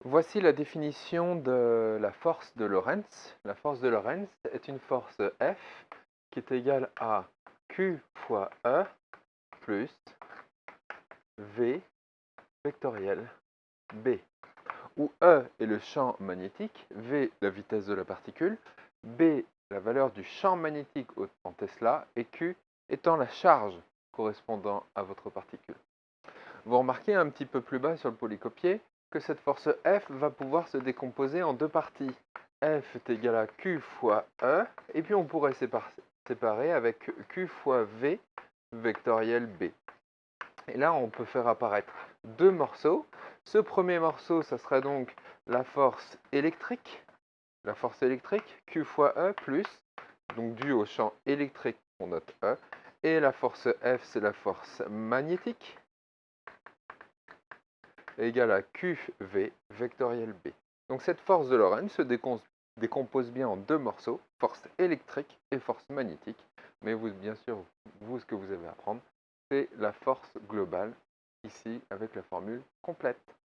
Voici la définition de la force de Lorentz. La force de Lorentz est une force F qui est égale à Q fois E plus V vectoriel B, où E est le champ magnétique, V la vitesse de la particule, B la valeur du champ magnétique en Tesla et Q étant la charge correspondant à votre particule. Vous remarquez un petit peu plus bas sur le polycopier que cette force F va pouvoir se décomposer en deux parties. F est égal à Q fois E, et puis on pourrait séparer avec Q fois V vectoriel B. Et là, on peut faire apparaître deux morceaux. Ce premier morceau, ça serait donc la force électrique. La force électrique, Q fois E plus, donc due au champ électrique qu'on note E. Et la force F, c'est la force magnétique, égale à QV vectoriel B. Donc cette force de Lorentz se décompose bien en deux morceaux, force électrique et force magnétique. Mais vous, bien sûr, ce que vous avez à apprendre, c'est la force globale, ici avec la formule complète.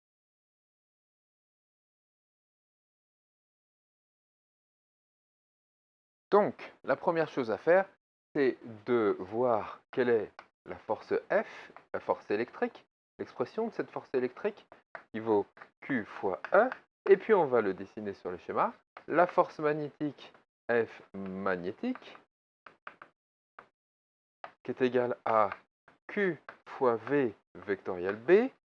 Donc, la première chose à faire, c'est de voir quelle est la force F, la force électrique, l'expression de cette force électrique qui vaut Q fois E, et puis on va le dessiner sur le schéma. La force magnétique, F magnétique, qui est égale à Q fois V vectoriel B,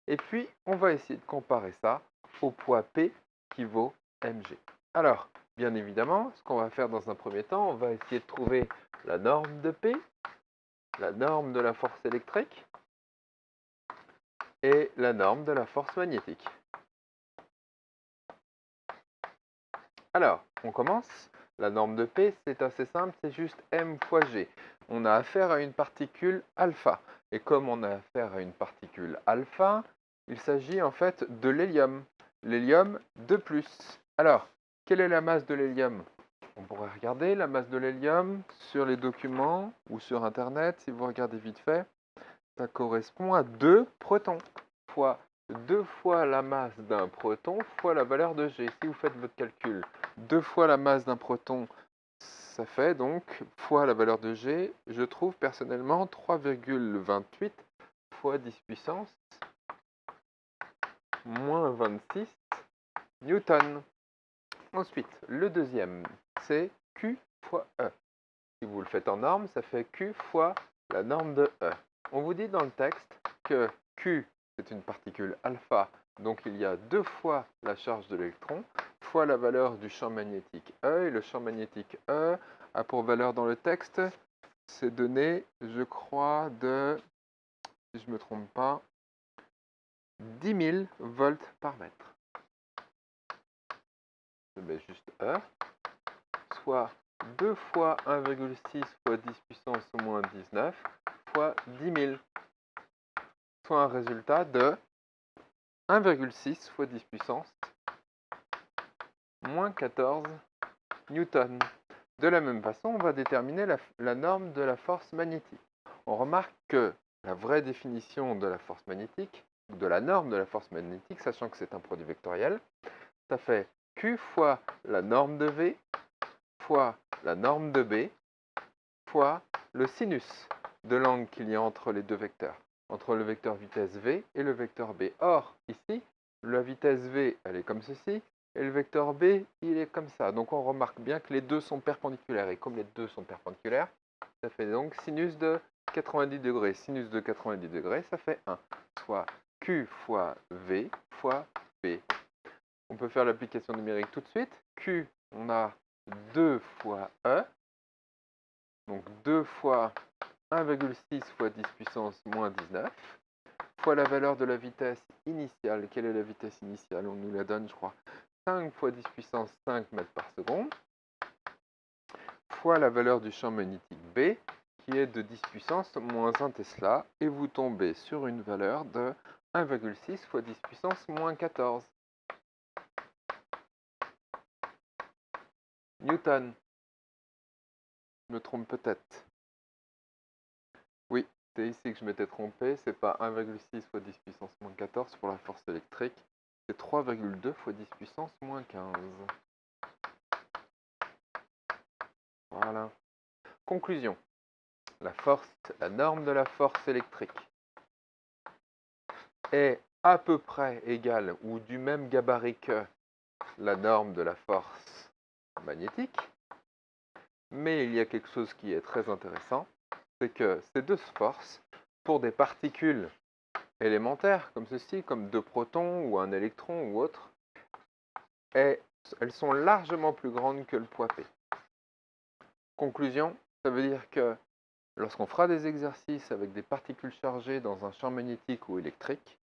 et puis on va essayer de comparer ça au poids P qui vaut mg. Alors, bien évidemment, ce qu'on va faire dans un premier temps, on va essayer de trouver la norme de P, la norme de la force électrique et la norme de la force magnétique. Alors, on commence. La norme de P, c'est assez simple, c'est juste m fois g. On a affaire à une particule alpha. Et comme on a affaire à une particule alpha, il s'agit en fait de l'hélium. L'hélium 2+. Alors, quelle est la masse de l'hélium? On pourrait regarder la masse de l'hélium sur les documents ou sur Internet, si vous regardez vite fait. Ça correspond à 2 protons, fois 2 fois la masse d'un proton fois la valeur de G. Si vous faites votre calcul, 2 fois la masse d'un proton, ça fait donc fois la valeur de G, je trouve personnellement 3,28 fois 10 puissance moins 26 newtons. Ensuite, le deuxième, c'est Q fois E. Si vous le faites en norme, ça fait Q fois la norme de E. On vous dit dans le texte que Q, c'est une particule alpha, donc il y a 2 fois la charge de l'électron, fois la valeur du champ magnétique E, et le champ magnétique E a pour valeur dans le texte, c'est donné, je crois, de, si je ne me trompe pas, 10 000 volts par mètre. Je mets juste E, soit 2 fois 1,6 fois 10 puissance moins 19 fois 10 000, soit un résultat de 1,6 fois 10 puissance moins 14 newtons. De la même façon, on va déterminer la norme de la force magnétique. On remarque que la vraie définition de la force magnétique, ou de la norme de la force magnétique, sachant que c'est un produit vectoriel, ça fait Q fois la norme de V fois la norme de B fois le sinus de l'angle qu'il y a entre les deux vecteurs, entre le vecteur vitesse V et le vecteur B. Or, ici, la vitesse V, elle est comme ceci, et le vecteur B, il est comme ça. Donc on remarque bien que les deux sont perpendiculaires, et comme les deux sont perpendiculaires, ça fait donc sinus de 90 degrés. Sinus de 90 degrés, ça fait 1, soit Q fois V fois B. On peut faire l'application numérique tout de suite. Q, on a 2 fois E, donc 2 fois 1,6 fois 10 puissance moins 19, fois la valeur de la vitesse initiale. Quelle est la vitesse initiale? On nous la donne, je crois, 5 fois 10 puissance 5 mètres par seconde, fois la valeur du champ magnétique B, qui est de 10 puissance moins 1 Tesla, et vous tombez sur une valeur de 1,6 fois 10 puissance moins 14 Newton. Je me trompe peut-être. Oui, c'est ici que je m'étais trompé, c'est pas 1,6 fois 10 puissance moins 14 pour la force électrique, c'est 3,2 fois 10 puissance moins 15. Voilà. Conclusion. La norme de la force électrique est à peu près égale ou du même gabarit que la norme de la force magnétique. Mais il y a quelque chose qui est très intéressant, c'est que ces deux forces, pour des particules élémentaires comme ceci, comme deux protons ou un électron ou autre, elles sont largement plus grandes que le poids P. Conclusion, ça veut dire que lorsqu'on fera des exercices avec des particules chargées dans un champ magnétique ou électrique,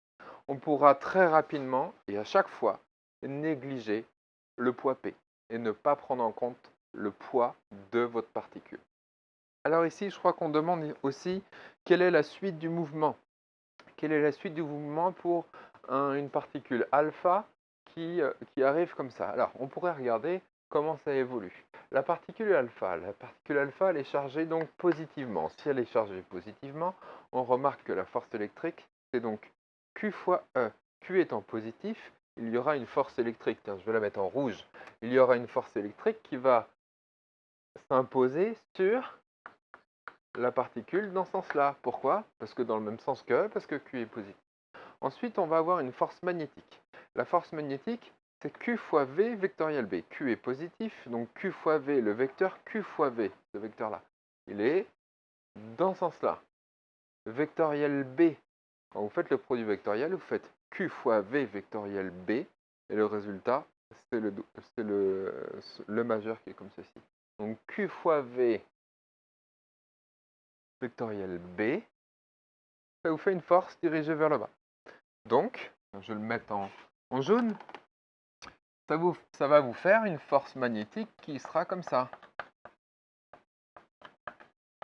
on pourra très rapidement et à chaque fois négliger le poids P et ne pas prendre en compte le poids de votre particule. Alors ici, je crois qu'on demande aussi quelle est la suite du mouvement. Quelle est la suite du mouvement pour une particule alpha qui arrive comme ça. Alors, on pourrait regarder comment ça évolue. La particule alpha, elle est chargée donc positivement. Si elle est chargée positivement, on remarque que la force électrique, c'est donc Q fois E. Q étant positif, il y aura une force électrique. Tiens, je vais la mettre en rouge. Il y aura une force électrique qui va s'imposer sur la particule dans ce sens-là. Pourquoi? Parce que dans le même sens que E, parce que Q est positif. Ensuite, on va avoir une force magnétique. La force magnétique, c'est Q fois V vectoriel B. Q est positif, donc Q fois V, le vecteur Q fois V, ce vecteur-là, il est dans ce sens-là. Vectoriel B, quand vous faites le produit vectoriel, vous faites Q fois V vectoriel B, et le résultat, c'est le majeur qui est comme ceci. Donc Q fois V vectoriel B, ça vous fait une force dirigée vers le bas. Donc, je vais le mettre en jaune, ça va vous faire une force magnétique qui sera comme ça.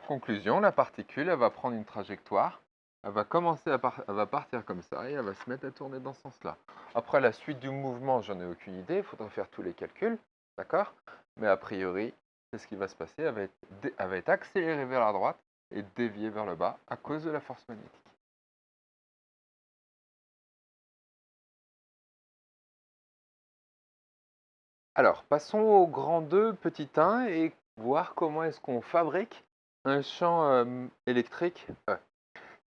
Conclusion, la particule, elle va prendre une trajectoire, elle va elle va partir comme ça et elle va se mettre à tourner dans ce sens-là. Après, la suite du mouvement, j'en ai aucune idée, il faudra faire tous les calculs, d'accord? Mais a priori, c'est ce qui va se passer, elle va être accélérée vers la droite et déviée vers le bas à cause de la force magnétique. Alors, passons au grand 2, petit 1, et voir comment est-ce qu'on fabrique un champ électrique E.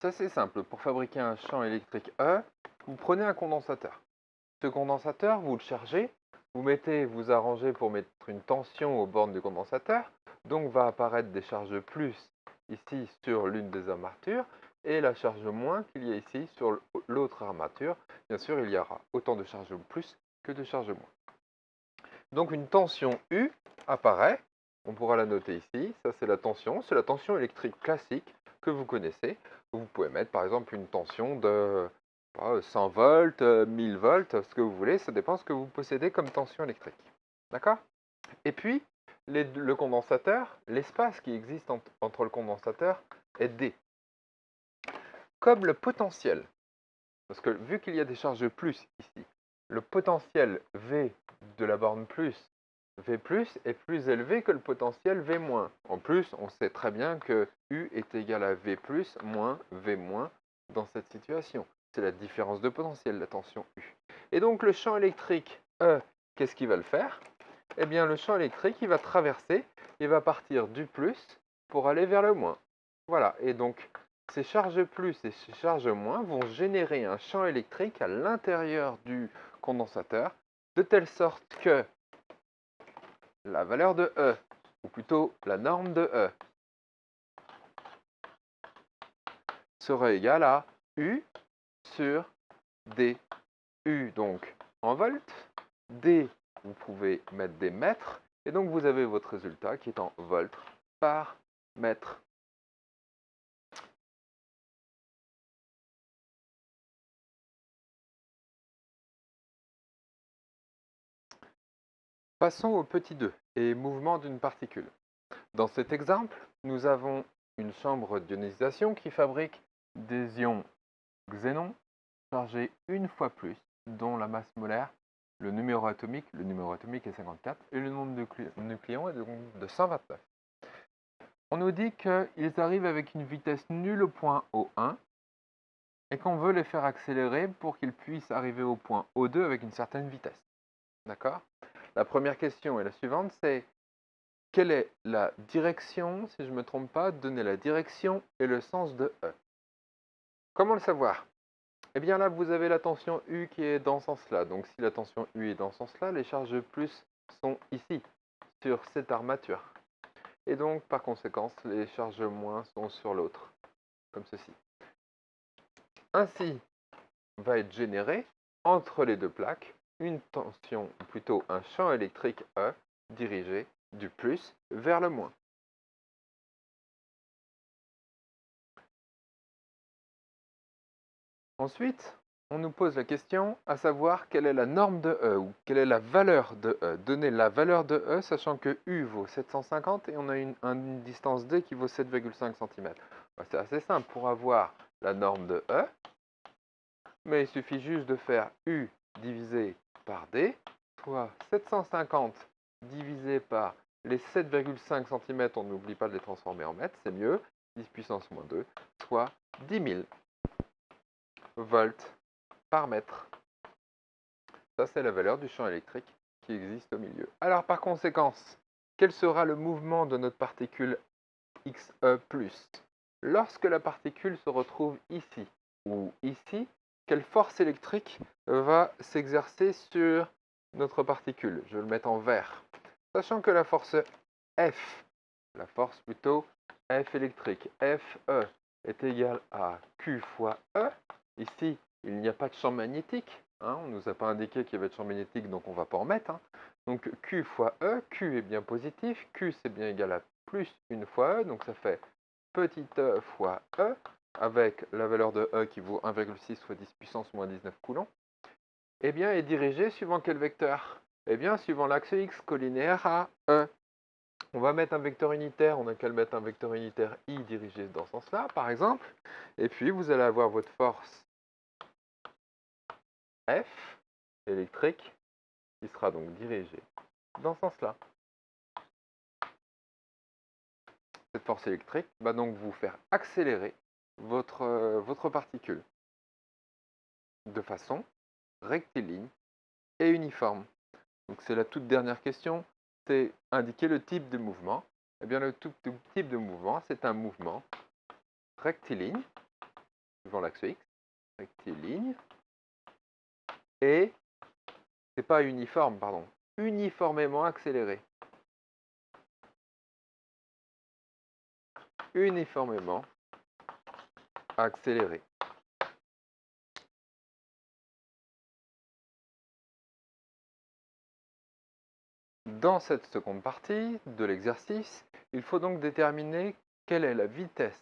Ça, c'est simple. Pour fabriquer un champ électrique E, vous prenez un condensateur. Ce condensateur, vous le chargez, vous arrangez pour mettre une tension aux bornes du condensateur, donc va apparaître des charges plus ici sur l'une des armatures, et la charge moins qu'il y a ici sur l'autre armature. Bien sûr, il y aura autant de charges plus que de charges moins. Donc une tension U apparaît, on pourra la noter ici, ça c'est la tension électrique classique que vous connaissez. Vous pouvez mettre par exemple une tension de 100 volts, 1000 volts, ce que vous voulez, ça dépend de ce que vous possédez comme tension électrique. D'accord? Et puis, le condensateur, l'espace qui existe entre le condensateur est D. Comme le potentiel, parce que vu qu'il y a des charges plus ici, le potentiel V de la borne plus, V+, est plus élevé que le potentiel V-. En plus, on sait très bien que U est égal à V+, moins V-, dans cette situation. C'est la différence de potentiel, la tension U. Et donc le champ électrique E, qu'est-ce qu'il va le faire? Eh bien le champ électrique, il va traverser, il va partir du plus pour aller vers le moins. Voilà, et donc ces charges plus et ces charges moins vont générer un champ électrique à l'intérieur du condensateur, de telle sorte que la valeur de E, ou plutôt la norme de E, sera égale à U sur D. U donc en volts, D vous pouvez mettre des mètres, et donc vous avez votre résultat qui est en volts par mètre. Passons au petit 2 et mouvement d'une particule. Dans cet exemple, nous avons une chambre d'ionisation qui fabrique des ions xénon chargés une fois plus, dont la masse molaire, le numéro atomique est 54, et le nombre de nucléons est donc de 129. On nous dit qu'ils arrivent avec une vitesse nulle au point O1, et qu'on veut les faire accélérer pour qu'ils puissent arriver au point O2 avec une certaine vitesse. D'accord? La première question est la suivante, c'est quelle est la direction, si je ne me trompe pas, donner la direction et le sens de E. Comment le savoir? Eh bien là, vous avez la tension U qui est dans ce sens-là. Donc si la tension U est dans ce sens-là, les charges plus sont ici, sur cette armature. Et donc, par conséquent, les charges moins sont sur l'autre, comme ceci. Ainsi, va être généré, entre les deux plaques, une tension, ou plutôt un champ électrique E, dirigé du plus vers le moins. Ensuite, on nous pose la question à savoir quelle est la norme de E, ou quelle est la valeur de E. Donner la valeur de E, sachant que U vaut 750 et on a une distance D qui vaut 7,5 cm. C'est assez simple pour avoir la norme de E, mais il suffit juste de faire U divisé par D, soit 750 divisé par les 7,5 cm, on n'oublie pas de les transformer en mètres, c'est mieux, 10 puissance moins 2, soit 10 000 volts par mètre. Ça, c'est la valeur du champ électrique qui existe au milieu. Alors, par conséquence, quel sera le mouvement de notre particule XE+. Lorsque la particule se retrouve ici ou ici, quelle force électrique va s'exercer sur notre particule? Je vais le mettre en vert. Sachant que la force F, la force plutôt F électrique, FE, est égale à Q fois E. Ici, il n'y a pas de champ magnétique. On ne nous a pas indiqué qu'il y avait de champ magnétique, donc on ne va pas en mettre. Donc Q fois E, Q est bien positif, Q c'est bien égal à plus une fois E, donc ça fait petit e fois E, avec la valeur de E qui vaut 1,6 fois 10 puissance moins 19 coulombs, eh bien est dirigé suivant quel vecteur? Eh bien suivant l'axe X collinéaire à E. On va mettre un vecteur unitaire, on n'a qu'à le mettre un vecteur unitaire I dirigé dans ce sens-là, par exemple, et puis vous allez avoir votre force F électrique qui sera donc dirigée dans ce sens-là. Cette force électrique va donc vous faire accélérer votre particule de façon rectiligne et uniforme. Donc c'est la toute dernière question, c'est indiquer le type de mouvement. Eh bien le type de mouvement, c'est un mouvement rectiligne, suivant l'axe X, rectiligne, et c'est pas uniforme, pardon, uniformément accéléré. Uniformément accéléré. Dans cette seconde partie de l'exercice, il faut donc déterminer quelle est la vitesse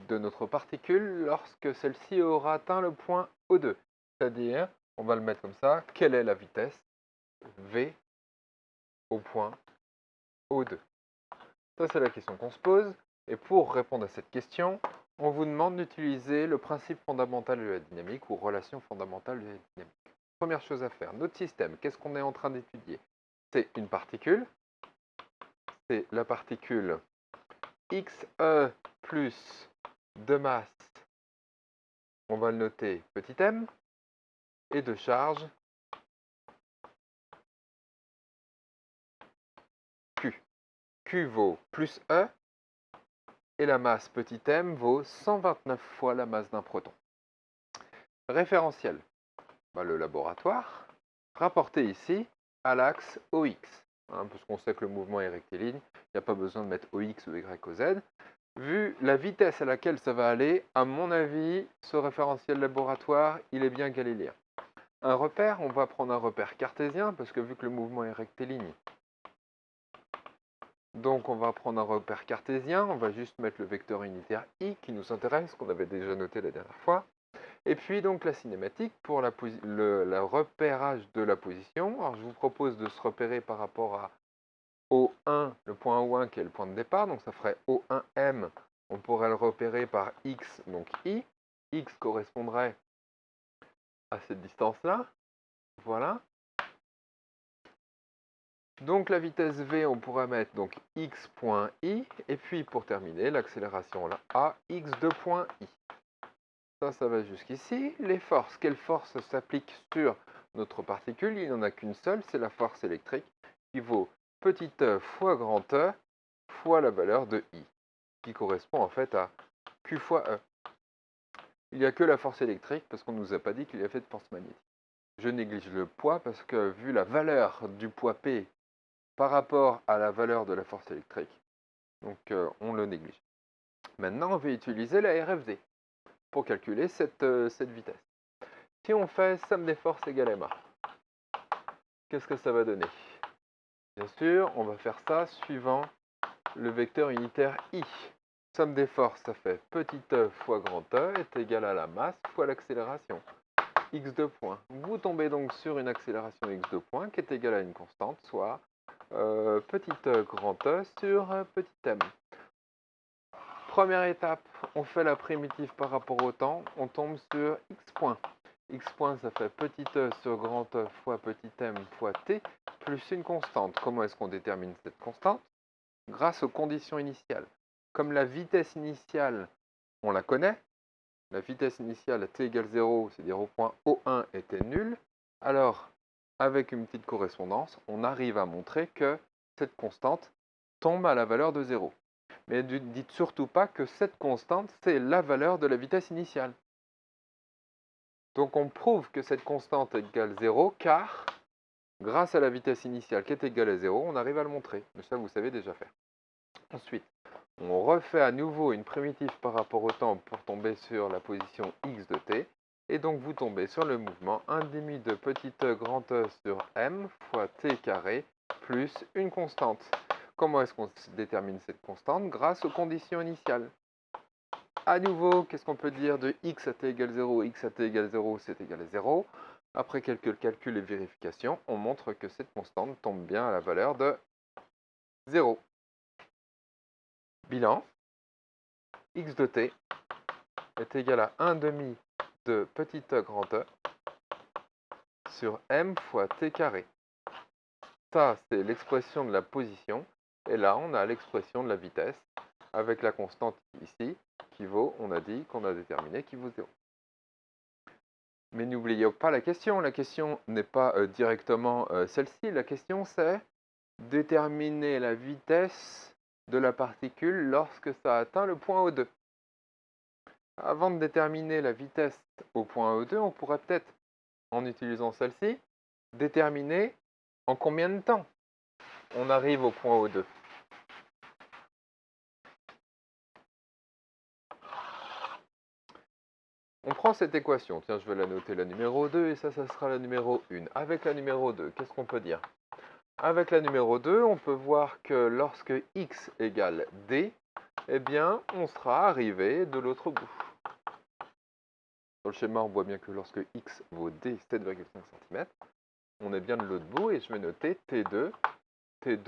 de notre particule lorsque celle-ci aura atteint le point O2. C'est-à-dire, on va le mettre comme ça, quelle est la vitesse V au point O2. Ça, c'est la question qu'on se pose. Et pour répondre à cette question, on vous demande d'utiliser le principe fondamental de la dynamique ou relation fondamentale de la dynamique. Première chose à faire, notre système, qu'est-ce qu'on est en train d'étudier? C'est une particule. C'est la particule XE plus de masse, on va le noter petit m, et de charge Q. Q vaut plus E, et la masse petit m vaut 129 fois la masse d'un proton. Référentiel, le laboratoire, rapporté ici à l'axe OX, puisqu'on sait que le mouvement est rectiligne, il n'y a pas besoin de mettre OX ou Y ou Z. Vu la vitesse à laquelle ça va aller, à mon avis, ce référentiel laboratoire, il est bien galiléen. Un repère, on va prendre un repère cartésien, parce que vu que le mouvement est rectiligne, donc on va prendre un repère cartésien, on va juste mettre le vecteur unitaire I qui nous intéresse, qu'on avait déjà noté la dernière fois. Et puis donc la cinématique pour le repérage de la position. Alors je vous propose de se repérer par rapport à O1, le point O1 qui est le point de départ, donc ça ferait O1M, on pourrait le repérer par X, donc I. X correspondrait à cette distance-là, voilà. Donc la vitesse V, on pourrait mettre donc x point i, et puis pour terminer, l'accélération là, a x2 point i. Ça va jusqu'ici. Les forces, quelle force s'applique sur notre particule? Il n'y en a qu'une seule, c'est la force électrique, qui vaut petit e fois grand E fois la valeur de I, qui correspond en fait à Q fois E. Il n'y a que la force électrique, parce qu'on ne nous a pas dit qu'il y avait de force magnétique. Je néglige le poids, parce que vu la valeur du poids P par rapport à la valeur de la force électrique, donc on le néglige. Maintenant, on va utiliser la RFD pour calculer cette vitesse. Si on fait somme des forces égale MA, qu'est-ce que ça va donner? Bien sûr, on va faire ça suivant le vecteur unitaire I. Somme des forces, ça fait petit e fois grand E est égal à la masse fois l'accélération, x de point. Vous tombez donc sur une accélération x de point qui est égale à une constante, soit petit e grand E sur petit m. Première étape, on fait la primitive par rapport au temps, on tombe sur x point. X point, ça fait petit e sur grand E fois petit m fois t, plus une constante. Comment est-ce qu'on détermine cette constante? Grâce aux conditions initiales. Comme la vitesse initiale, on la connaît, la vitesse initiale à t égale 0, c'est-à-dire au point O1 était nulle, alors avec une petite correspondance, on arrive à montrer que cette constante tombe à la valeur de 0. Mais ne dites surtout pas que cette constante, c'est la valeur de la vitesse initiale. Donc on prouve que cette constante égale 0, car grâce à la vitesse initiale qui est égale à 0, on arrive à le montrer. Mais ça, vous savez déjà faire. Ensuite, on refait à nouveau une primitive par rapport au temps pour tomber sur la position x de t. Et donc vous tombez sur le mouvement 1,5 de petit e grand E sur m fois t carré plus une constante. Comment est-ce qu'on détermine cette constante? Grâce aux conditions initiales. À nouveau, qu'est-ce qu'on peut dire de x à t égale 0? X à t égale 0, c'est égal à 0. Après quelques calculs et vérifications, on montre que cette constante tombe bien à la valeur de 0. Bilan, x de t est égal à 1,5 de petit e grand E sur m fois t carré. Ça, c'est l'expression de la position. Et là, on a l'expression de la vitesse avec la constante ici qui vaut, on a dit qu'on a déterminé, qui vaut 0. Mais n'oubliez pas la question. La question n'est pas directement celle-ci. La question, c'est déterminer la vitesse de la particule lorsque ça atteint le point O2. Avant de déterminer la vitesse au point O2, on pourrait peut-être, en utilisant celle-ci, déterminer en combien de temps on arrive au point O2. On prend cette équation. Tiens, je vais la noter la numéro 2 et ça sera la numéro 1. Avec la numéro 2, qu'est-ce qu'on peut dire? Avec la numéro 2, on peut voir que lorsque x égale d, eh bien, on sera arrivé de l'autre bout. Sur le schéma, on voit bien que lorsque x vaut d 7,5 cm, on est bien de l'autre bout et je vais noter T2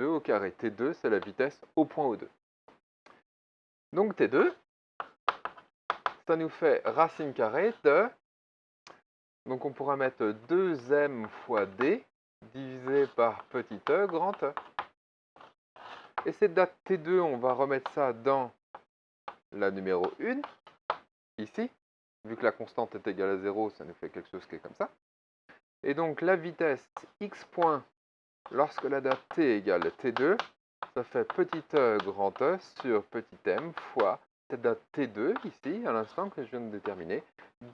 au carré. T2, c'est la vitesse au point O2. Donc T2, ça nous fait racine carrée de... Donc on pourra mettre 2m fois d divisé par petit e grand E. Et cette date T2, on va remettre ça dans la numéro 1, ici. Vu que la constante est égale à 0, ça nous fait quelque chose qui est comme ça. Et donc la vitesse x point, lorsque la date t égale t2, ça fait petit e grand E sur petit m fois cette date t2, ici, à l'instant que je viens de déterminer,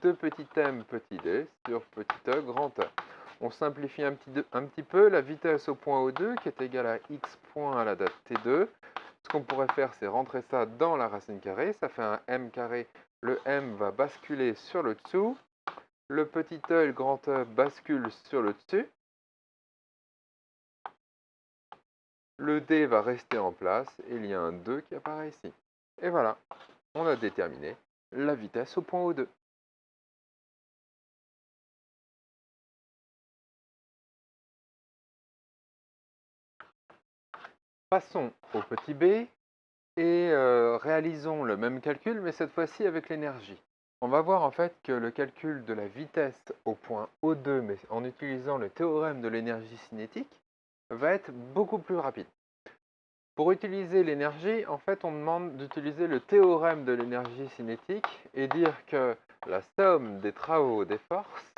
de petit m petit d sur petit e grand E. On simplifie un petit peu la vitesse au point O2 qui est égale à x point à la date t2. Ce qu'on pourrait faire, c'est rentrer ça dans la racine carrée. Ça fait un m carré. Le m va basculer sur le dessous. Le petit e et le grand E basculent sur le dessus. Le d va rester en place et il y a un 2 qui apparaît ici. Et voilà, on a déterminé la vitesse au point O2. Passons au petit b et réalisons le même calcul, mais cette fois-ci avec l'énergie. On va voir en fait que le calcul de la vitesse au point O2, mais en utilisant le théorème de l'énergie cinétique, va être beaucoup plus rapide. Pour utiliser l'énergie, en fait, on demande d'utiliser le théorème de l'énergie cinétique et dire que la somme des travaux des forces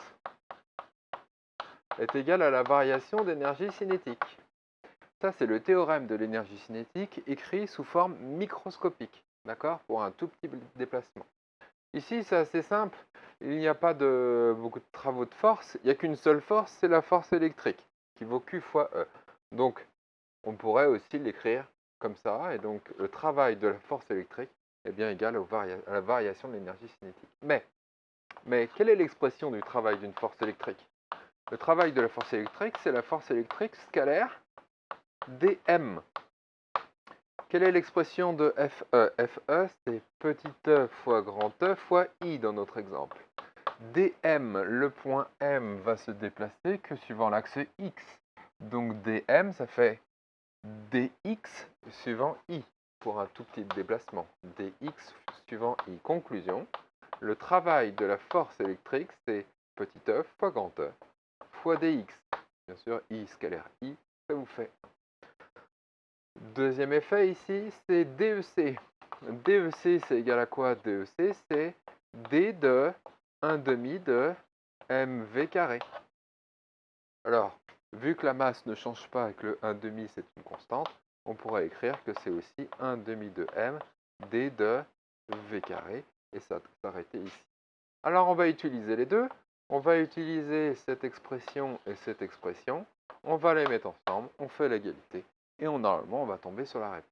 est égale à la variation d'énergie cinétique. Ça, c'est le théorème de l'énergie cinétique écrit sous forme microscopique, d'accord, pour un tout petit déplacement. Ici, c'est assez simple. Il n'y a pas beaucoup de travaux de force. Il n'y a qu'une seule force, c'est la force électrique, qui vaut Q fois E. Donc, on pourrait aussi l'écrire comme ça. Et donc, le travail de la force électrique est bien égal à la variation de l'énergie cinétique. Mais quelle est l'expression du travail d'une force électrique? Le travail de la force électrique, c'est la force électrique scalaire dm. Quelle est l'expression de Fe? Fe, c'est petit e fois grand E fois I dans notre exemple. dm, le point M va se déplacer que suivant l'axe X. Donc dm, ça fait dx suivant I pour un tout petit déplacement. dx suivant I. Conclusion, le travail de la force électrique, c'est petit e fois grand E fois dx. Bien sûr, I scalaire I, ça vous fait. Deuxième effet ici, c'est DEC. DEC, c'est égal à quoi? DEC, c'est D de 1 demi de mv carré. Alors, vu que la masse ne change pas et que le 1 demi, c'est une constante, on pourrait écrire que c'est aussi 1 demi de m d de v carré, et ça s'arrêter ici. Alors, on va utiliser les deux. On va utiliser cette expression et cette expression. On va les mettre ensemble, on fait l'égalité. Et normalement, on va tomber sur la réponse.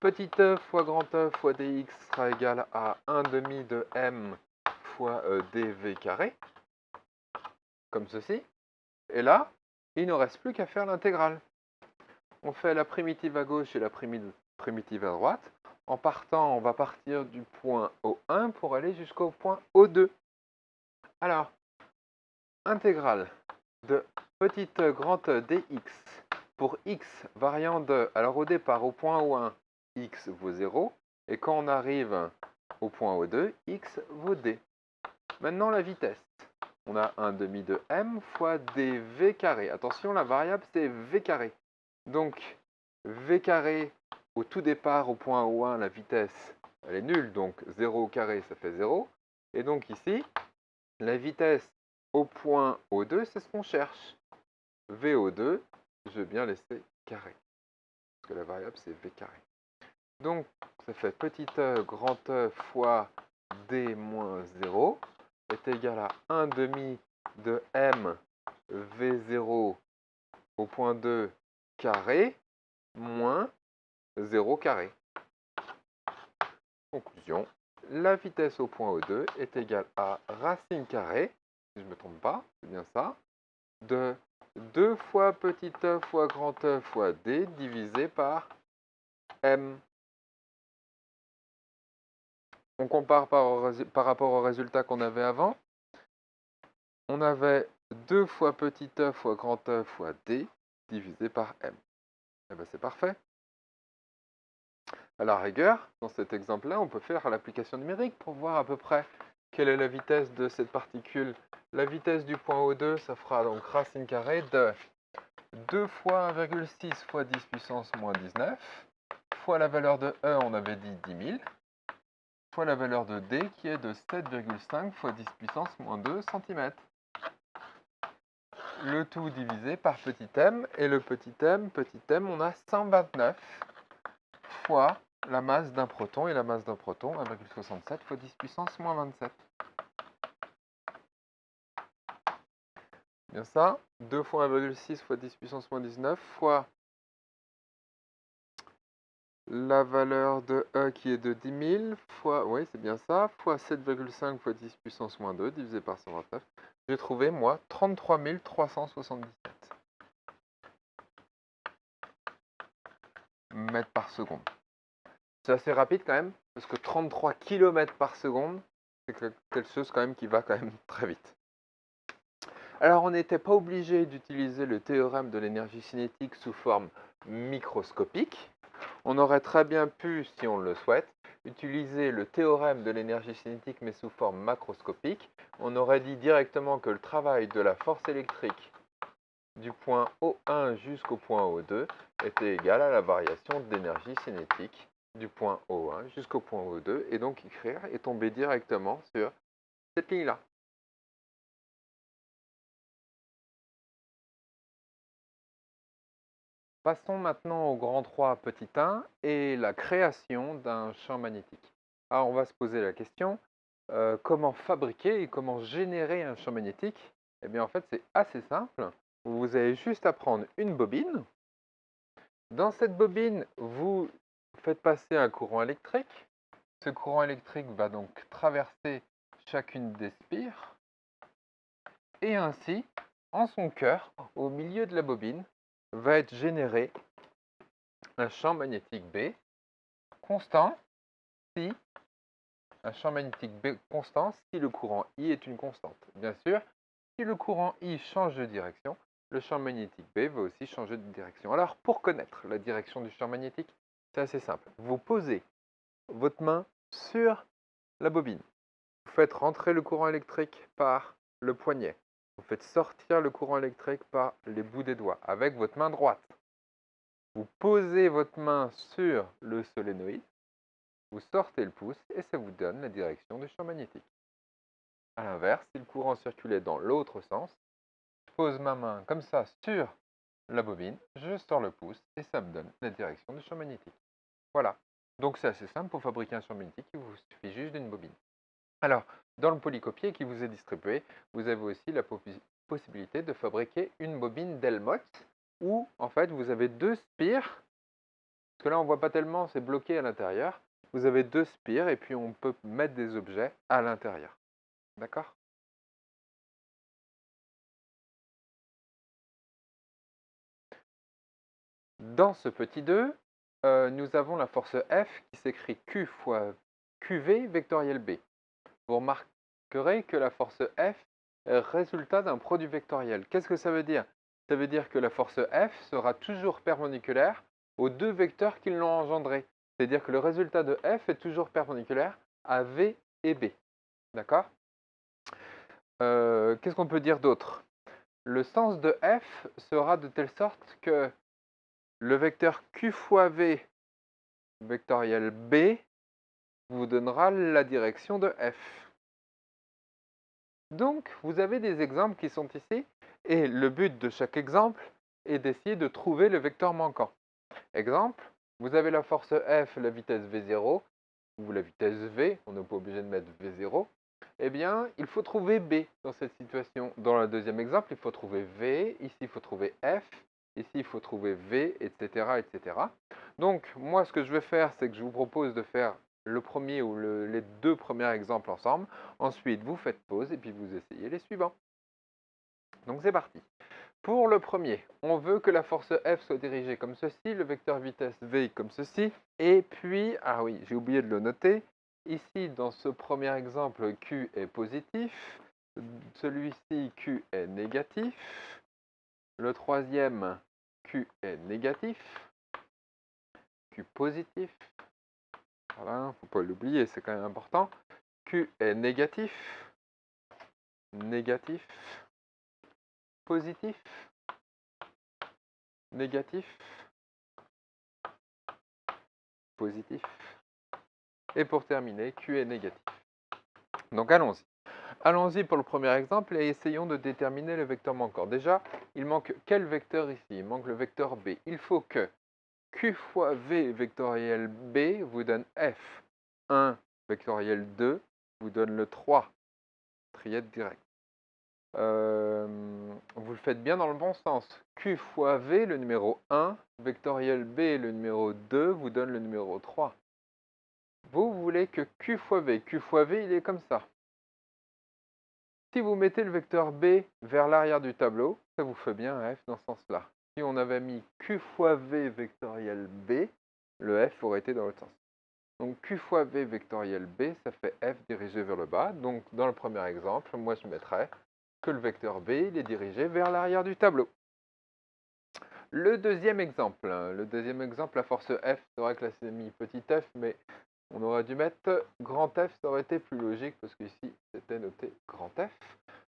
Petit e fois grand E fois dx sera égal à 1 demi de m fois dv carré, comme ceci. Et là, il ne reste plus qu'à faire l'intégrale. On fait la primitive à gauche et la primitive à droite. En partant, on va partir du point O1 pour aller jusqu'au point O2. Alors, intégrale de petit e grand E dx pour x variant de... Alors au départ, au point O1, x vaut 0. Et quand on arrive au point O2, x vaut d. Maintenant, la vitesse. On a 1 demi de m fois dv carré. Attention, la variable, c'est v carré. Donc, v carré, au tout départ, au point O1, la vitesse, elle est nulle. Donc, 0 au carré, ça fait 0. Et donc ici, la vitesse au point O2, c'est ce qu'on cherche. VO2, je vais bien laisser carré. Parce que la variable, c'est v carré. Donc, ça fait petit e grand E fois d moins 0 est égal à 1 demi de m v0 au point 2 carré moins 0 carré. Conclusion, la vitesse au point O2 est égale à racine carrée, si je ne me trompe pas, c'est bien ça, de 2 fois petit e fois grand E fois d divisé par m. On compare par rapport au résultat qu'on avait avant. On avait 2 fois petit e fois grand E fois d divisé par m. Eh bien, c'est parfait. À la rigueur, dans cet exemple-là, on peut faire l'application numérique pour voir à peu près quelle est la vitesse de cette particule. La vitesse du point O2, ça fera donc racine carrée de 2 fois 1,6 fois 10 puissance moins 19, fois la valeur de E, on avait dit 10 000, fois la valeur de D qui est de 7,5 fois 10 puissance moins 2 cm. Le tout divisé par petit m, et le petit m, on a 129 fois la masse d'un proton, et la masse d'un proton, 1,67 fois 10 puissance moins 27. Bien ça, 2 fois 1,6 fois 10 puissance moins 19 fois la valeur de E qui est de 10 000 fois, oui c'est bien ça, fois 7,5 fois 10 puissance moins 2 divisé par 129. J'ai trouvé, moi, 33 377 mètres par seconde. C'est assez rapide quand même, parce que 33 km par seconde, c'est quelque chose quand même qui va quand même très vite. Alors on n'était pas obligé d'utiliser le théorème de l'énergie cinétique sous forme microscopique. On aurait très bien pu, si on le souhaite, utiliser le théorème de l'énergie cinétique mais sous forme macroscopique. On aurait dit directement que le travail de la force électrique du point O1 jusqu'au point O2 était égal à la variation d'énergie cinétique du point O1 jusqu'au point O2 et donc écrire et tomber directement sur cette ligne-là. Passons maintenant au grand 3 petit 1 et la création d'un champ magnétique. Alors on va se poser la question, comment fabriquer et comment générer un champ magnétique? Eh bien en fait c'est assez simple. Vous avez juste à prendre une bobine. Dans cette bobine, vous faites passer un courant électrique. Ce courant électrique va donc traverser chacune des spires et ainsi, en son cœur, au milieu de la bobine, va être généré un champ magnétique B constant si un champ magnétique B constant si le courant I est une constante. Bien sûr, si le courant I change de direction, le champ magnétique B va aussi changer de direction. Alors, pour connaître la direction du champ magnétique, c'est assez simple. Vous posez votre main sur la bobine. Vous faites rentrer le courant électrique par le poignet. Vous faites sortir le courant électrique par les bouts des doigts avec votre main droite. Vous posez votre main sur le solénoïde, vous sortez le pouce et ça vous donne la direction du champ magnétique. A l'inverse, si le courant circulait dans l'autre sens, je pose ma main comme ça sur la bobine, je sors le pouce et ça me donne la direction du champ magnétique. Voilà. Donc c'est assez simple pour fabriquer un champ magnétique, il vous suffit juste d'une bobine. Alors, dans le polycopier qui vous est distribué, vous avez aussi la possibilité de fabriquer une bobine Delmotte où en fait vous avez deux spires, parce que là on ne voit pas tellement, c'est bloqué à l'intérieur. Vous avez deux spires et puis on peut mettre des objets à l'intérieur. D'accord? Dans ce petit 2, nous avons la force F qui s'écrit Q fois QV vectoriel B. Vous remarquerez que la force F est résultat d'un produit vectoriel. Qu'est-ce que ça veut dire? Ça veut dire que la force F sera toujours perpendiculaire aux deux vecteurs qui l'ont engendré. C'est-à-dire que le résultat de F est toujours perpendiculaire à V et B. D'accord? Qu'est-ce qu'on peut dire d'autre? Le sens de F sera de telle sorte que le vecteur Q fois V vectoriel B vous donnera la direction de F. Donc, vous avez des exemples qui sont ici, et le but de chaque exemple est d'essayer de trouver le vecteur manquant. Exemple, vous avez la force F, la vitesse V0, ou la vitesse V, on n'est pas obligé de mettre V0. Eh bien, il faut trouver B dans cette situation. Dans le deuxième exemple, il faut trouver V, ici il faut trouver F, ici il faut trouver V, etc., etc. Donc, moi, ce que je vais faire, c'est que je vous propose de faire le premier ou les deux premiers exemples ensemble. Ensuite, vous faites pause et puis vous essayez les suivants. Donc, c'est parti. Pour le premier, on veut que la force F soit dirigée comme ceci, le vecteur vitesse V comme ceci, et puis, ah oui, j'ai oublié de le noter, ici, dans ce premier exemple, Q est positif, celui-ci, Q est négatif, le troisième, Q est négatif, Q positif, voilà, faut pas l'oublier, c'est quand même important, Q est négatif, négatif, positif, négatif, positif. Et pour terminer, Q est négatif. Donc allons-y. Allons-y pour le premier exemple et essayons de déterminer le vecteur manquant. Déjà, il manque quel vecteur ici? Il manque le vecteur B. Il faut que Q fois V vectoriel B vous donne F. 1 vectoriel 2 vous donne le 3. Triade direct. Vous le faites bien dans le bon sens. Q fois V, le numéro 1, vectoriel B, le numéro 2, vous donne le numéro 3. Vous voulez que Q fois V, il est comme ça. Si vous mettez le vecteur B vers l'arrière du tableau, ça vous fait bien un F dans ce sens-là. Si on avait mis Q fois V vectoriel B, le F aurait été dans l'autre sens. Donc Q fois V vectoriel B, ça fait F dirigé vers le bas. Donc dans le premier exemple, moi je mettrais que le vecteur B il est dirigé vers l'arrière du tableau. Le deuxième exemple, la force F, c'est vrai que là c'est mis petit f, mais on aurait dû mettre grand F, ça aurait été plus logique parce qu'ici c'était noté grand F.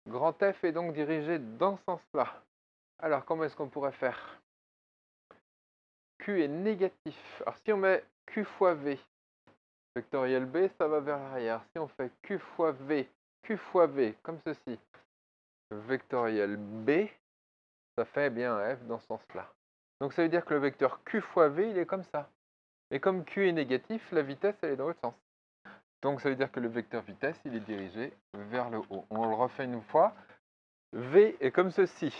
Grand F est donc dirigé dans ce sens-là. Alors comment est-ce qu'on pourrait faire? Q est négatif. Alors si on met Q fois V, vectoriel B, ça va vers l'arrière. Si on fait Q fois V, comme ceci, vectoriel B, ça fait bien un F dans ce sens-là. Donc ça veut dire que le vecteur Q fois V, il est comme ça. Et comme Q est négatif, la vitesse, elle est dans l'autre sens. Donc ça veut dire que le vecteur vitesse, il est dirigé vers le haut. On le refait une fois. V est comme ceci.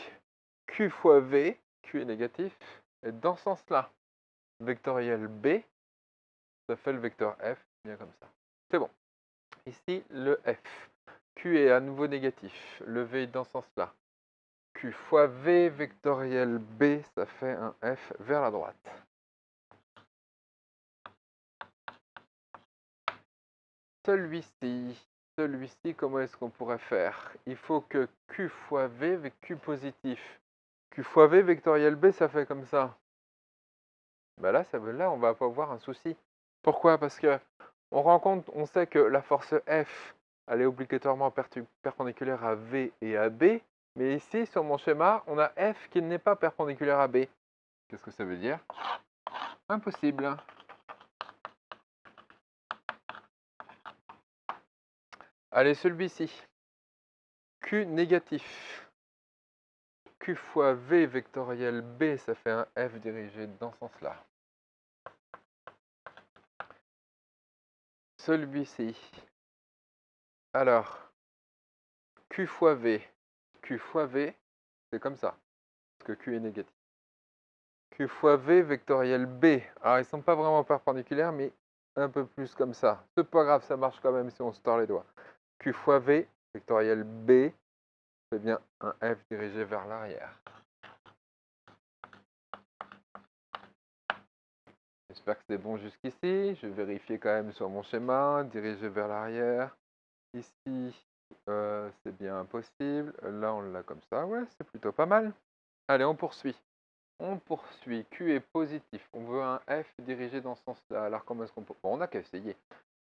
Q fois V, Q est négatif, est dans ce sens-là. Vectoriel B, ça fait le vecteur F, bien comme ça. C'est bon. Ici, le F. Q est à nouveau négatif. Le V est dans ce sens-là. Q fois V, vectoriel B, ça fait un F vers la droite. Celui-ci, comment est-ce qu'on pourrait faire? Il faut que Q fois V avec Q positif. Q fois V vectoriel B, ça fait comme ça. Ben là, là, on va pas avoir un souci. Pourquoi? Parce que on sait que la force F, elle est obligatoirement perpendiculaire à V et à B. Mais ici, sur mon schéma, on a F qui n'est pas perpendiculaire à B. Qu'est-ce que ça veut dire? Impossible. Allez, celui-ci. Q négatif. Q fois V vectoriel B, ça fait un F dirigé dans ce sens-là. Celui-ci. Alors, Q fois V. Q fois V, c'est comme ça, parce que Q est négatif. Q fois V vectoriel B. Alors, ils ne sont pas vraiment perpendiculaires, mais un peu plus comme ça. C'est pas grave, ça marche quand même si on se tord les doigts. Q fois V vectoriel B, c'est bien un F dirigé vers l'arrière. J'espère que c'est bon jusqu'ici. Je vais vérifier quand même sur mon schéma. Dirigé vers l'arrière. Ici, c'est bien possible. Là, on l'a comme ça. Ouais, c'est plutôt pas mal. Allez, on poursuit. On poursuit. Q est positif. On veut un F dirigé dans ce sens-là. Alors, comment est-ce qu'on peut... Bon, on n'a qu'à essayer.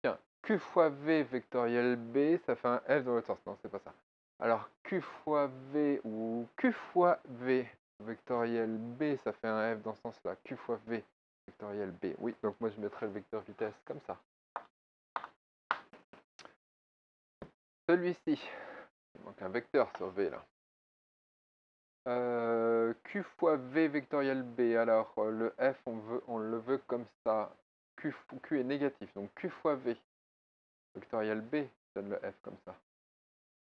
Tiens, Q fois V vectoriel B, ça fait un F dans l'autre sens. Non, c'est pas ça. Alors, Q fois V ou Q fois V vectoriel B, ça fait un F dans ce sens-là. Q fois V vectoriel B. Oui, donc moi, je mettrais le vecteur vitesse comme ça. Celui-ci. Il manque un vecteur sur V, là. Q fois V vectoriel B. Alors, le F, on le veut comme ça. Q est négatif, donc Q fois V vectoriel B donne le F comme ça.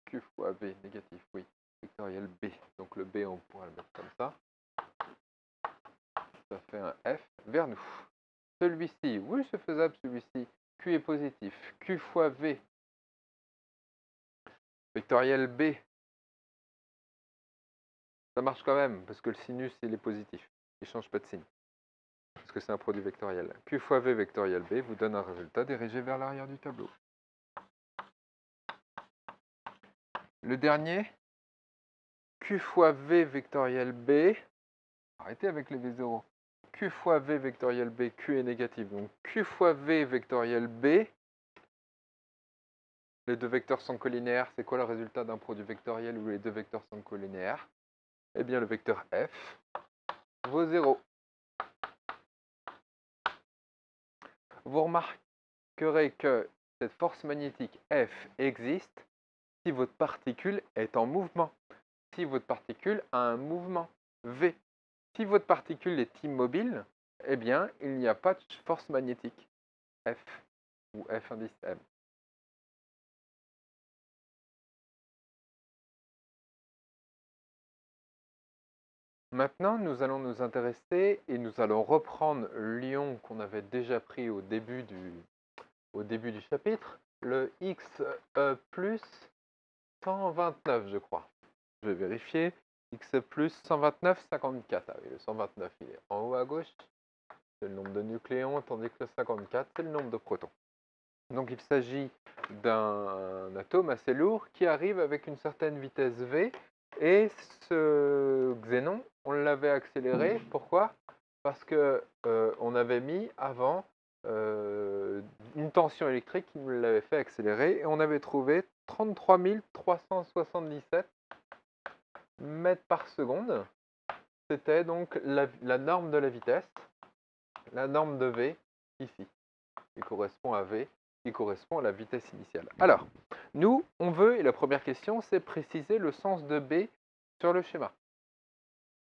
Q fois V négatif, oui. Vectoriel B. Donc le B, on pourra le mettre comme ça. Ça fait un F vers nous. Celui-ci, oui, c'est faisable celui-ci. Q est positif. Q fois V vectoriel B. Ça marche quand même, parce que le sinus, il est positif. Il ne change pas de signe. Parce que c'est un produit vectoriel. Q fois V vectoriel B vous donne un résultat dirigé vers l'arrière du tableau. Le dernier, Q fois V vectoriel B. Arrêtez avec les V0. Q fois V vectoriel B, Q est négatif. Donc Q fois V vectoriel B. Les deux vecteurs sont collinéaires. C'est quoi le résultat d'un produit vectoriel où les deux vecteurs sont collinéaires? Eh bien, le vecteur F vaut 0. Vous remarquerez que cette force magnétique F existe si votre particule est en mouvement. Si votre particule a un mouvement V. Si votre particule est immobile, eh bien, il n'y a pas de force magnétique F ou F indice M. Maintenant, nous allons nous intéresser et nous allons reprendre l'ion qu'on avait déjà pris au début du chapitre, le X plus 129, je crois. Je vais vérifier. X plus 129, 54. Ah oui, le 129, il est en haut à gauche. C'est le nombre de nucléons, tandis que le 54, c'est le nombre de protons. Donc il s'agit d'un atome assez lourd qui arrive avec une certaine vitesse V. Et ce xénon, on l'avait accéléré. Pourquoi? Parce que on avait mis avant une tension électrique qui nous l'avait fait accélérer. Et on avait trouvé 33 377 mètres par seconde. C'était donc la norme de la vitesse, la norme de V, ici, qui correspond à V, qui correspond à la vitesse initiale. Alors, nous, on veut, et la première question, c'est préciser le sens de B sur le schéma.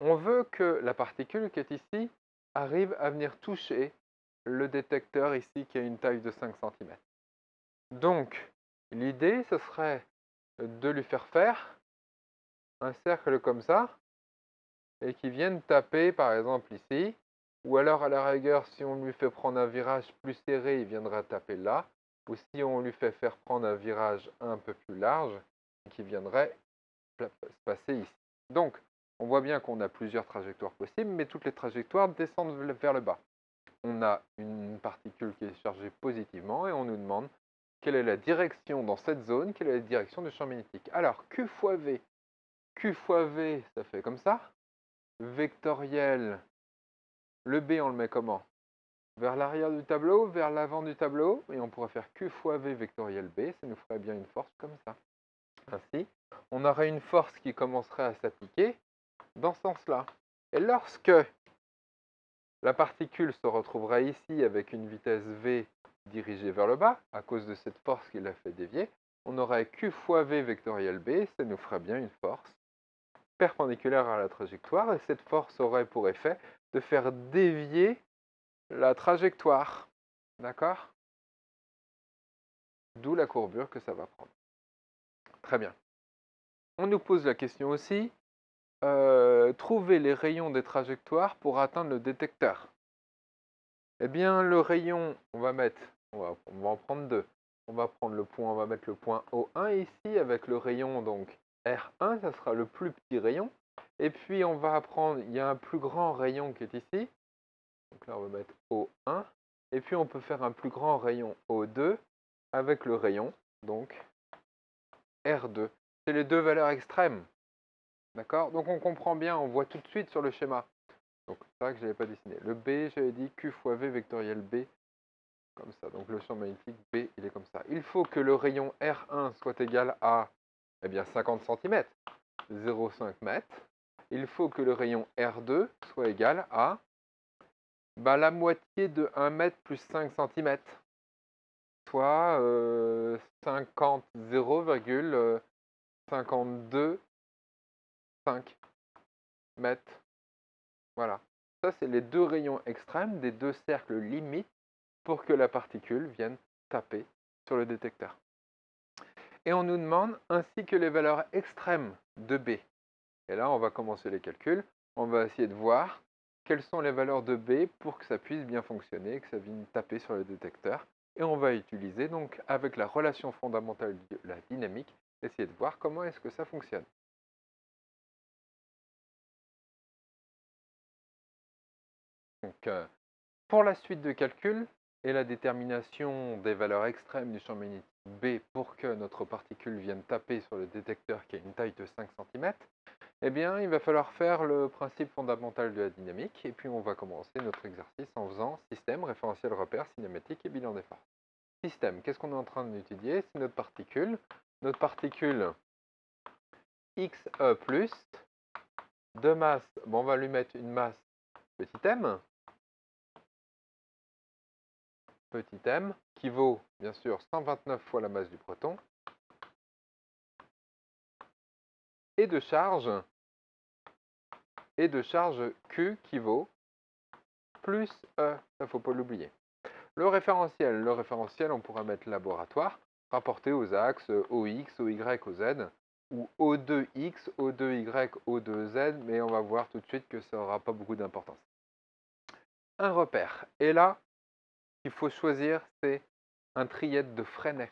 On veut que la particule qui est ici arrive à venir toucher le détecteur ici qui a une taille de 5 cm. Donc, l'idée, ce serait de lui faire un cercle comme ça, et qui vienne taper par exemple ici, ou alors à la rigueur, si on lui fait prendre un virage plus serré, il viendra taper là, ou si on lui fait faire prendre un virage un peu plus large, qui viendrait se passer ici. Donc, on voit bien qu'on a plusieurs trajectoires possibles, mais toutes les trajectoires descendent vers le bas. On a une particule qui est chargée positivement, et on nous demande quelle est la direction dans cette zone, quelle est la direction du champ magnétique. Alors, Q fois V, ça fait comme ça. Vectoriel, le B, on le met comment? Vers l'arrière du tableau, vers l'avant du tableau, et on pourrait faire Q fois V vectoriel B, ça nous ferait bien une force comme ça. Ainsi, on aurait une force qui commencerait à s'appliquer dans ce sens-là. Et lorsque la particule se retrouverait ici avec une vitesse V dirigée vers le bas, à cause de cette force qui l'a fait dévier, on aurait Q fois V vectoriel B, ça nous ferait bien une force perpendiculaire à la trajectoire, et cette force aurait pour effet de faire dévier la trajectoire. D'accord? D'où la courbure que ça va prendre. Très bien. On nous pose la question aussi, trouver les rayons des trajectoires pour atteindre le détecteur. Eh bien, le rayon, on va en prendre deux. On va mettre le point O1 ici avec le rayon donc R1, ça sera le plus petit rayon. Et puis on va prendre, il y a un plus grand rayon qui est ici. Donc là on va mettre O1. Et puis on peut faire un plus grand rayon O2 avec le rayon, donc R2. C'est les deux valeurs extrêmes. D'accord? Donc on comprend bien, on voit tout de suite sur le schéma. Donc c'est vrai que je n'avais pas dessiné. Le B, j'avais dit Q fois V vectoriel B, comme ça. Donc le champ magnétique B, il est comme ça. Il faut que le rayon R1 soit égal à, eh bien, 50 cm, 0,5 m. Il faut que le rayon R2 soit égal à la moitié de 1 m plus 5 cm, soit 0,525 mètres. Voilà. Ça, c'est les deux rayons extrêmes des deux cercles limites pour que la particule vienne taper sur le détecteur. Et on nous demande ainsi que les valeurs extrêmes de B. Et là, on va commencer les calculs. On va essayer de voir quelles sont les valeurs de B pour que ça puisse bien fonctionner, que ça vienne taper sur le détecteur. Et on va utiliser donc avec la relation fondamentale de la dynamique, essayer de voir comment est-ce que ça fonctionne. Donc, pour la suite de calcul et la détermination des valeurs extrêmes du champ magnétique B pour que notre particule vienne taper sur le détecteur qui a une taille de 5 cm, eh bien, il va falloir faire le principe fondamental de la dynamique, et puis on va commencer notre exercice en faisant système, référentiel, repère, cinématique et bilan des forces. Système, qu'est-ce qu'on est en train d'étudier? C'est notre particule. Notre particule XE+, de masse, on va lui mettre une masse petit m, qui vaut bien sûr 129 fois la masse du proton, et de charge Q qui vaut plus E, ça ne faut pas l'oublier. Le référentiel, on pourra mettre laboratoire, rapporté aux axes OX, OY, OZ, ou O2X, O2Y, O2Z, mais on va voir tout de suite que ça n'aura pas beaucoup d'importance. Un repère. Et là, ce qu'il faut choisir, c'est un trièdre de Freinet.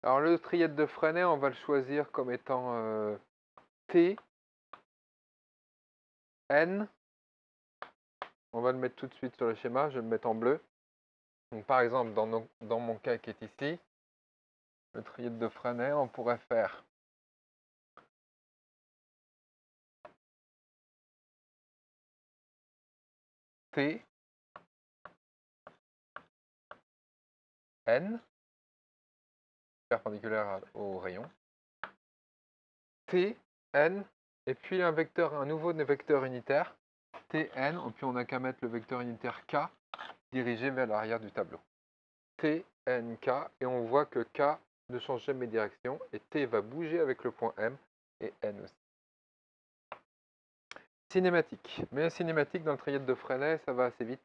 Alors le trièdre de Freinet, on va le choisir comme étant T, N. On va le mettre tout de suite sur le schéma, je vais le mettre en bleu. Donc par exemple, dans mon cas qui est ici, le trièdre de Freinet, on pourrait faire T, N, perpendiculaire au rayon, T, N, Et puis un nouveau vecteur unitaire, Tn, et puis on n'a qu'à mettre le vecteur unitaire k dirigé vers l'arrière du tableau. Tnk, et on voit que k ne change jamais de direction, et t va bouger avec le point M, et n aussi. Cinématique. Mais cinématique, dans le triade de Freinet, ça va assez vite.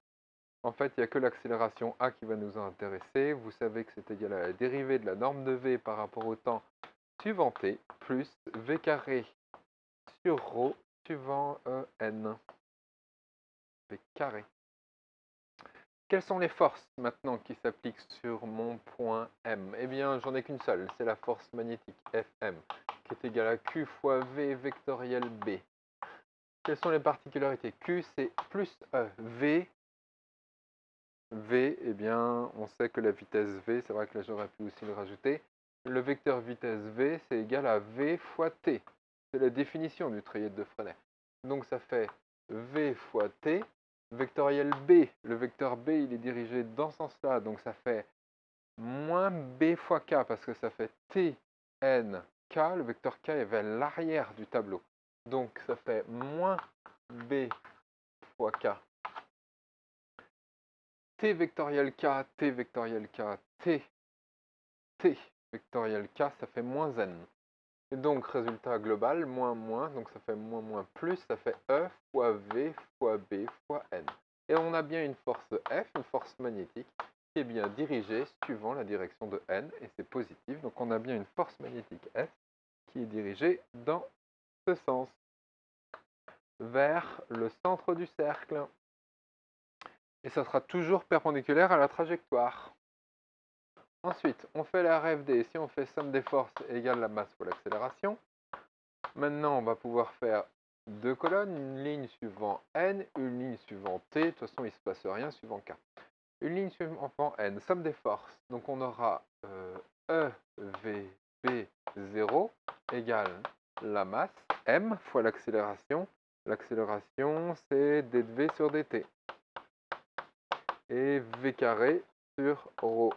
En fait, il n'y a que l'accélération a qui va nous intéresser. Vous savez que c'est égal à la dérivée de la norme de v par rapport au temps suivant t, plus v carré sur ρ suivant n. V carré. Quelles sont les forces maintenant qui s'appliquent sur mon point M? Eh bien, j'en ai qu'une seule, c'est la force magnétique Fm, qui est égale à Q fois V vectoriel B. Quelles sont les particularités? Q, c'est plus E. V, eh bien, on sait que la vitesse V, c'est vrai que là j'aurais pu aussi le rajouter. Le vecteur vitesse V, c'est égal à V fois T. C'est la définition du triade de Freinet. Donc ça fait V fois T, vectoriel B. Le vecteur B, il est dirigé dans ce sens-là, donc ça fait moins B fois K, parce que ça fait T, N, K. Le vecteur K est vers l'arrière du tableau. Donc ça fait moins B fois K. T vectoriel K, T vectoriel K, T vectoriel K, ça fait moins N. Et donc, résultat global, moins, donc ça fait moins plus, ça fait E fois V fois B fois N. Et on a bien une force F, une force magnétique, qui est bien dirigée suivant la direction de N, et c'est positif. Donc on a bien une force magnétique F qui est dirigée dans ce sens, vers le centre du cercle. Et ça sera toujours perpendiculaire à la trajectoire. Ensuite, on fait la RFD. Si on fait somme des forces égale la masse fois l'accélération. Maintenant, on va pouvoir faire deux colonnes, une ligne suivant N, une ligne suivant T. De toute façon, il ne se passe rien suivant K. Une ligne suivant N, somme des forces. Donc on aura EVB0 égale la masse M fois l'accélération. L'accélération, c'est dV sur dt. Et V carré sur ρ.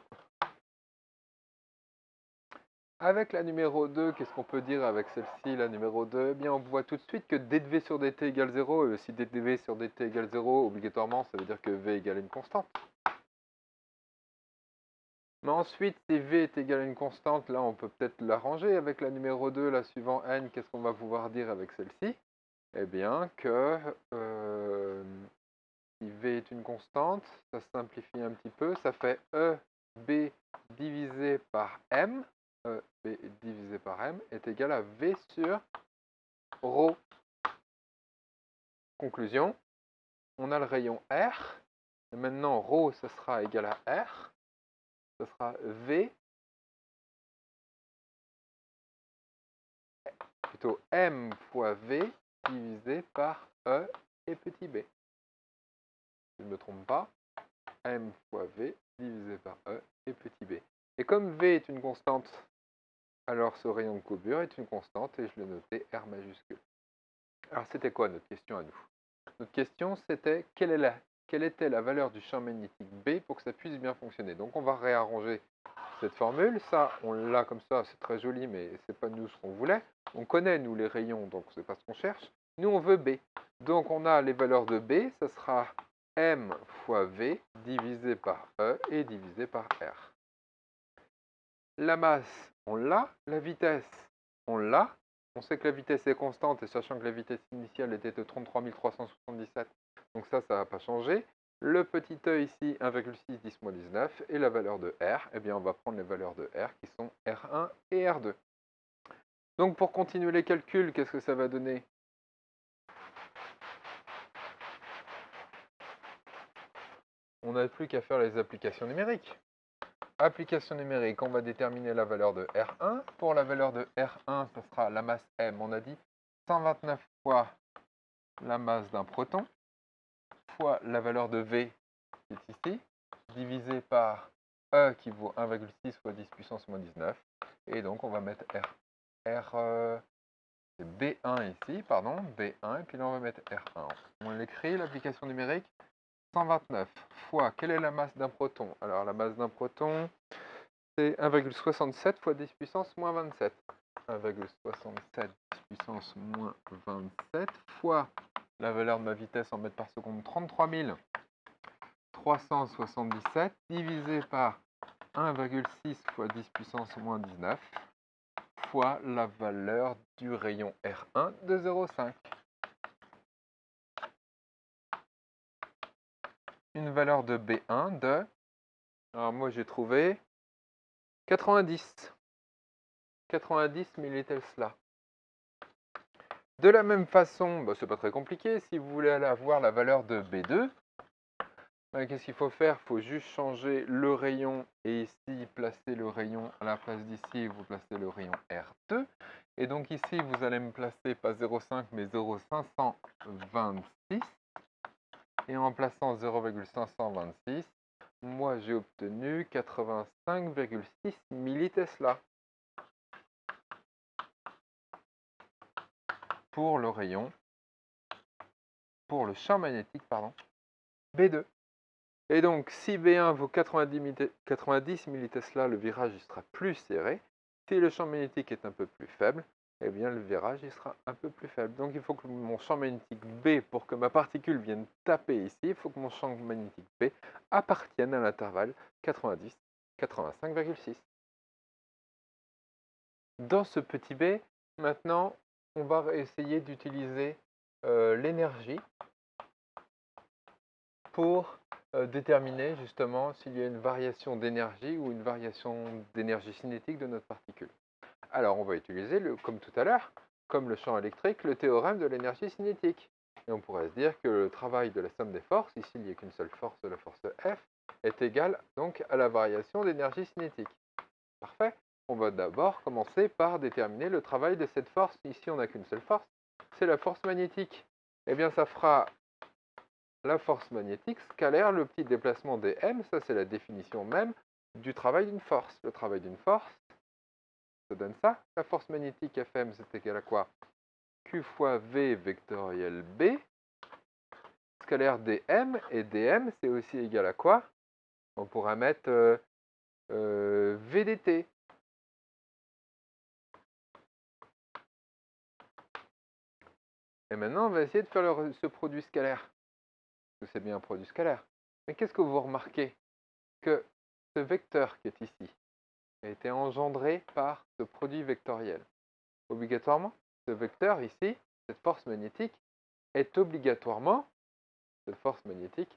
Avec la numéro 2, qu'est-ce qu'on peut dire avec celle-ci, la numéro 2? Eh bien, on voit tout de suite que dV sur dt égale 0. Et si dV sur dt égale 0, obligatoirement, ça veut dire que V égale une constante. Mais ensuite, si V est égal à une constante, là, on peut peut-être l'arranger avec la numéro 2, la suivant N. Qu'est-ce qu'on va pouvoir dire avec celle-ci? Eh bien, que si V est une constante, ça se simplifie un petit peu, ça fait EB divisé par M. EB divisé par M est égal à V sur ρ. Conclusion, on a le rayon R. Et maintenant, ρ, ça sera égal à R. Ça sera V, plutôt M fois V divisé par E et petit b. Je ne me trompe pas. M fois V divisé par E et petit b. Et comme V est une constante, alors ce rayon de courbure est une constante et je l'ai noté R majuscule. Alors c'était quoi notre question à nous? Notre question c'était quelle était la valeur du champ magnétique B pour que ça puisse bien fonctionner. Donc on va réarranger cette formule. Ça, on l'a comme ça, c'est très joli, mais c'est pas nous ce qu'on voulait. On connaît nous les rayons, donc c'est pas ce qu'on cherche. Nous on veut B. Donc on a les valeurs de B, ça sera M fois V divisé par E et divisé par R. La masse, on l'a. La vitesse, on l'a. On sait que la vitesse est constante, et sachant que la vitesse initiale était de 33 377, donc ça va pas changer. Le petit e ici, 1,6 10-19, et la valeur de R, eh bien on va prendre les valeurs de R qui sont R1 et R2. Donc pour continuer les calculs, qu'est-ce que ça va donner? On n'a plus qu'à faire les applications numériques. Application numérique, on va déterminer la valeur de R1. Pour la valeur de R1, ce sera la masse M, on a dit 129 fois la masse d'un proton, fois la valeur de V, qui est ici, divisé par E, qui vaut 1,6 fois 10 puissance moins 19. Et donc, on va mettre c'est B1 ici, pardon, B1, et puis là, on va mettre R1. On l'écrit, l'application numérique, 129 fois, quelle est la masse d'un proton? Alors, la masse d'un proton, c'est 1,67 fois 10 puissance moins 27. 1,67 puissance moins 27 fois la valeur de ma vitesse en mètres par seconde, 33 377, divisé par 1,6 fois 10 puissance moins 19 fois la valeur du rayon R1 de 0,5. Une valeur de B1 de, alors moi j'ai trouvé 90 millitesla. De la même façon, c'est pas très compliqué, si vous voulez aller avoir la valeur de B2, qu'est-ce qu'il faut faire? Il faut juste changer le rayon et ici placer le rayon à la place d'ici, vous placez le rayon R2. Et donc ici, vous allez me placer pas 0,5 mais 0,526. Et en plaçant 0,526, moi j'ai obtenu 85,6 millitesla pour le rayon, pour le champ magnétique, pardon, B2. Et donc, si B1 vaut 90 millitesla, le virage il sera plus serré. Si le champ magnétique est un peu plus faible, eh bien le virage il sera un peu plus faible. Donc il faut que mon champ magnétique B, pour que ma particule vienne taper ici, il faut que mon champ magnétique B appartienne à l'intervalle 90-85,6. Dans ce petit B, maintenant, on va essayer d'utiliser l'énergie pour déterminer justement s'il y a une variation d'énergie ou une variation d'énergie cinétique de notre particule. Alors on va utiliser, comme tout à l'heure, comme le champ électrique, le théorème de l'énergie cinétique. Et on pourrait se dire que le travail de la somme des forces, ici il n'y a qu'une seule force, la force F, est égal donc à la variation d'énergie cinétique. Parfait. On va d'abord commencer par déterminer le travail de cette force. Ici on n'a qu'une seule force, c'est la force magnétique. Eh bien ça fera la force magnétique scalaire, le petit déplacement des m, ça c'est la définition même du travail d'une force. Le travail d'une force, ça donne ça. La force magnétique Fm, c'est égal à quoi? Q fois V vectoriel B, scalaire dm, et dm, c'est aussi égal à quoi? On pourra mettre V dt. Et maintenant, on va essayer de faire ce produit scalaire. C'est bien un produit scalaire. Mais qu'est-ce que vous remarquez? Que ce vecteur qui est ici a été engendré par ce produit vectoriel. Obligatoirement, ce vecteur ici, cette force magnétique, est obligatoirement, cette force magnétique,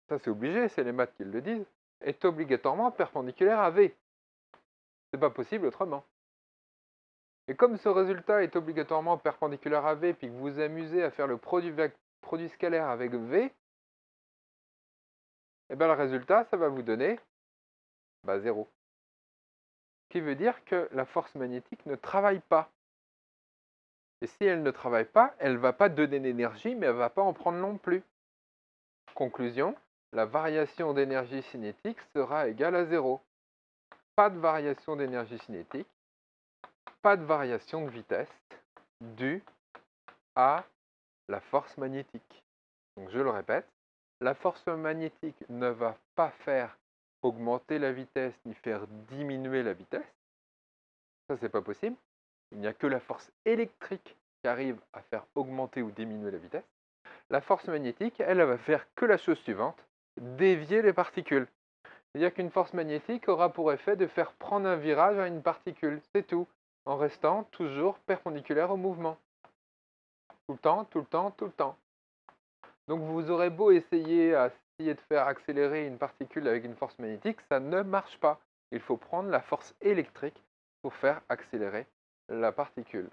ça c'est obligé, c'est les maths qui le disent, est obligatoirement perpendiculaire à V. C'est pas possible autrement. Et comme ce résultat est obligatoirement perpendiculaire à V, puis que vous vous amusez à faire le produit scalaire avec V, et bien le résultat, ça va vous donner 0. Ce qui veut dire que la force magnétique ne travaille pas. Et si elle ne travaille pas, elle ne va pas donner d'énergie, mais elle ne va pas en prendre non plus. Conclusion, la variation d'énergie cinétique sera égale à 0. Pas de variation d'énergie cinétique, pas de variation de vitesse due à la force magnétique. Donc je le répète, la force magnétique ne va pas faire augmenter la vitesse ni faire diminuer la vitesse. Ça, c'est pas possible. Il n'y a que la force électrique qui arrive à faire augmenter ou diminuer la vitesse. La force magnétique, elle va faire que la chose suivante, dévier les particules. C'est-à-dire qu'une force magnétique aura pour effet de faire prendre un virage à une particule, c'est tout, en restant toujours perpendiculaire au mouvement. Tout le temps, tout le temps, tout le temps. Donc vous aurez beau essayer de faire accélérer une particule avec une force magnétique, ça ne marche pas. Il faut prendre la force électrique pour faire accélérer la particule.